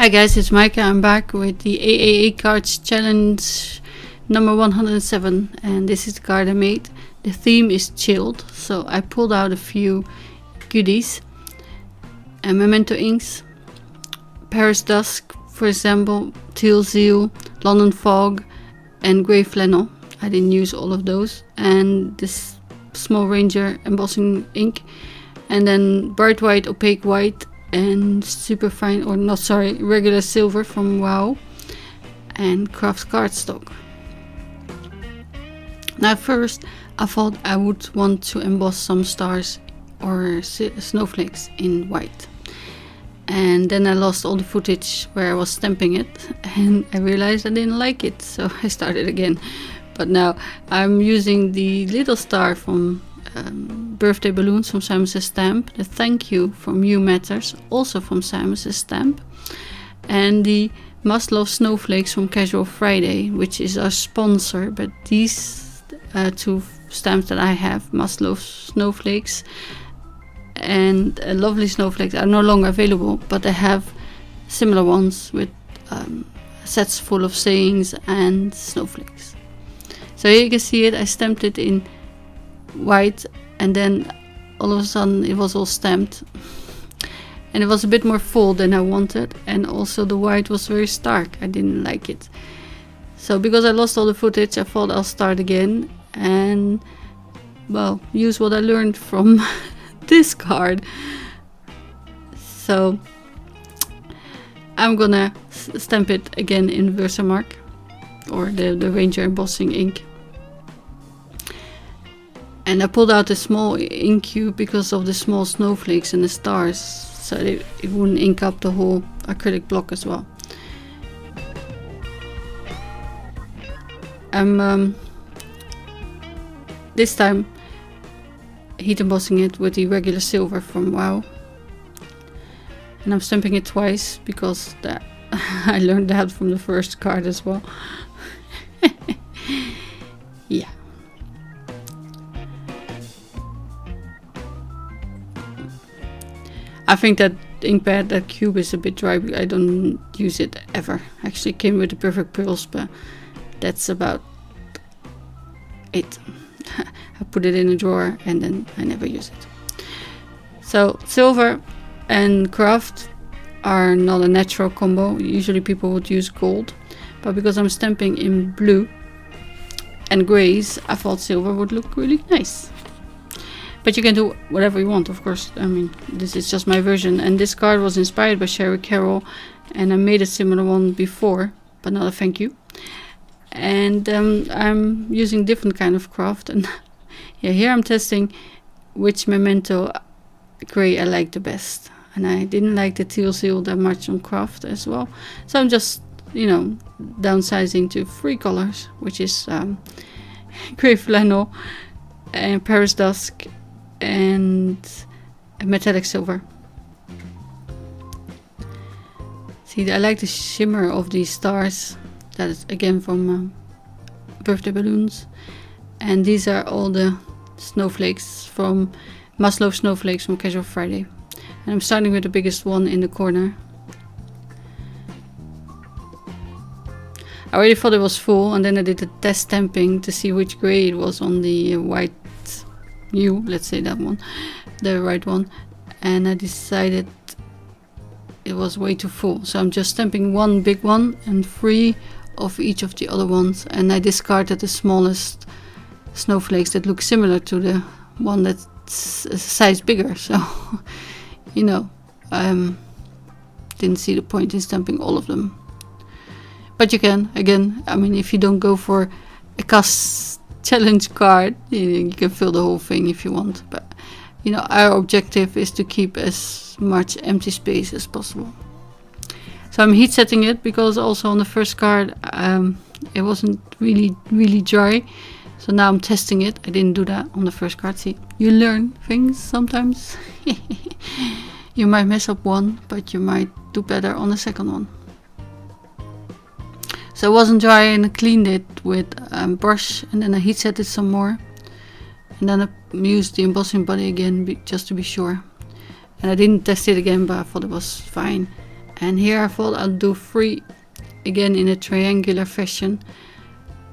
Hi guys, it's Micah. I'm back with the AAA cards challenge number 107, and this is the card I made. The theme is chilled, so I pulled out a few goodies and memento inks, Paris Dusk, for example, CAS-ual, London Fog and grey flannel. I didn't use all of those, and this small Ranger embossing ink, and then bright white, opaque white, and superfine, or not, sorry, regular silver from WoW, and craft cardstock. Now first I thought I would want to emboss some stars or snowflakes in white, and then I lost all the footage where I was stamping it, and I realized I didn't like it, so I started again. But now I'm using the little star from birthday balloons from Simon Says Stamp, the thank you from You Matters, also from Simon Says Stamp, and the Must Love Snowflakes from Casual Friday, which is our sponsor. But these two stamps that I have, Must Love Snowflakes and Lovely Snowflakes, are no longer available, but I have similar ones with sets full of sayings and snowflakes. So here you can see it. I stamped it in white, and then all of a sudden it was all stamped, and it was a bit more full than I wanted, and also the white was very stark. I didn't like it. So because I lost all the footage, I thought I'll start again and, well, use what I learned from this card. So I'm gonna stamp it again in Versamark, or the Ranger embossing ink. And I pulled out a small ink cube because of the small snowflakes and the stars, so it wouldn't ink up the whole acrylic block as well. I'm this time heat embossing it with the regular silver from WoW, and I'm stamping it twice because I learned that from the first card as well. Yeah. I think that ink pad, that cube, is a bit dry. I don't use it ever. Actually, it came with the perfect pearls, but that's about it. I put it in a drawer and then I never use it. So silver and craft are not a natural combo. Usually people would use gold, but because I'm stamping in blue and grays, I thought silver would look really nice. But you can do whatever you want, of course. I mean, this is just my version, and this card was inspired by Sherry Carroll, and I made a similar one before, but not a thank you. And I'm using different kind of craft, and yeah, here I'm testing which memento gray I like the best. And I didn't like the CAS-ual that much on craft as well, so I'm just, you know, downsizing to 3 colors, which is grey flannel and Paris Dusk and metallic silver. See, I like the shimmer of these stars. That is again from birthday balloons, and these are all the snowflakes from Must Love Snowflakes from Casual Friday, and I'm starting with the biggest one in the corner. I already thought it was full, and then I did a test stamping to see which gray it was on the white U, let's say that one, the right one, and I decided it was way too full, so I'm just stamping one big one and 3 of each of the other ones, and I discarded the smallest snowflakes that look similar to the one that's a size bigger. So you know, didn't see the point in stamping all of them. But you can, again, I mean, if you don't go for a CAS challenge card, you can fill the whole thing if you want. But, you know, our objective is to keep as much empty space as possible. So I'm heat setting it because also on the first card it wasn't really dry. So now I'm testing it. I didn't do that on the first card. See, you learn things sometimes. You might mess up one, but you might do better on the second one. So it wasn't dry, and I cleaned it with a brush, and then I heat set it some more, and then I used the embossing body again just to be sure. And I didn't test it again, but I thought it was fine. And here I thought I'll do 3 again in a triangular fashion,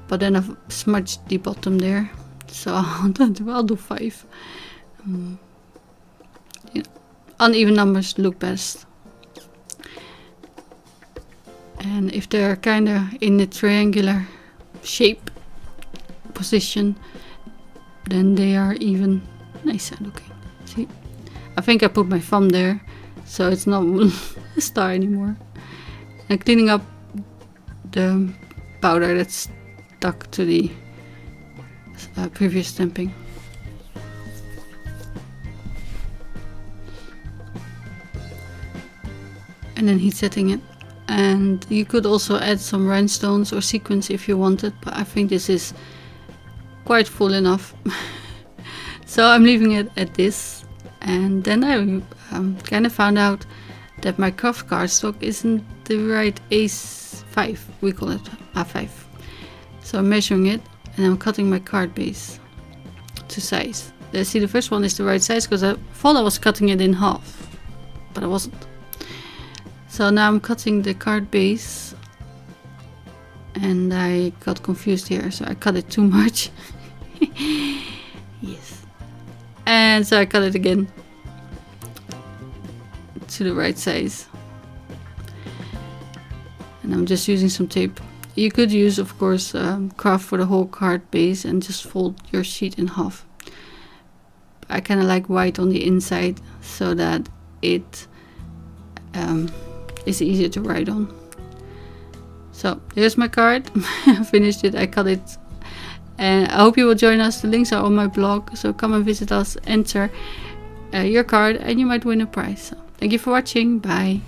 but then I've smudged the bottom there, so I'll do 5. Yeah. Uneven numbers look best. And if they're kind of in a triangular shape position, then they are even nicer looking. See, I think I put my thumb there, so it's not a star anymore. And cleaning up the powder that's stuck to the previous stamping. And then heat setting it. And you could also add some rhinestones or sequins if you wanted, but I think this is quite full enough. So I'm leaving it at this. And then I kind of found out that my craft cardstock isn't the right A5, we call it A5. So I'm measuring it and I'm cutting my card base to size. See, the first one is the right size because I thought I was cutting it in half, but I wasn't. So now I'm cutting the card base and I got confused here, so I cut it too much. Yes. And so I cut it again to the right size. And I'm just using some tape. You could use, of course, craft for the whole card base and just fold your sheet in half. I kind of like white on the inside so that it is easier to write on. So here's my card. I finished it, I cut it, and I hope you will join us. The links are on my blog, so come and visit us, enter your card, and you might win a prize. So thank you for watching. Bye.